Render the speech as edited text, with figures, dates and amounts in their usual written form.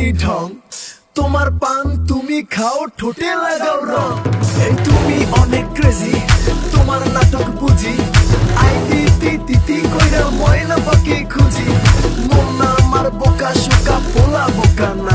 তুমি ঢং, তোমার পান তুমি খাও, ঠোঁটে লাগাও রং। এই তুমি অনেক ক্রেজি, তোমার নাটক বুঝি, আইটি তিতি কইরা ময়না পাখি খুঁজি। মন না আমার বোকা শোকা, পোলা বোকা না।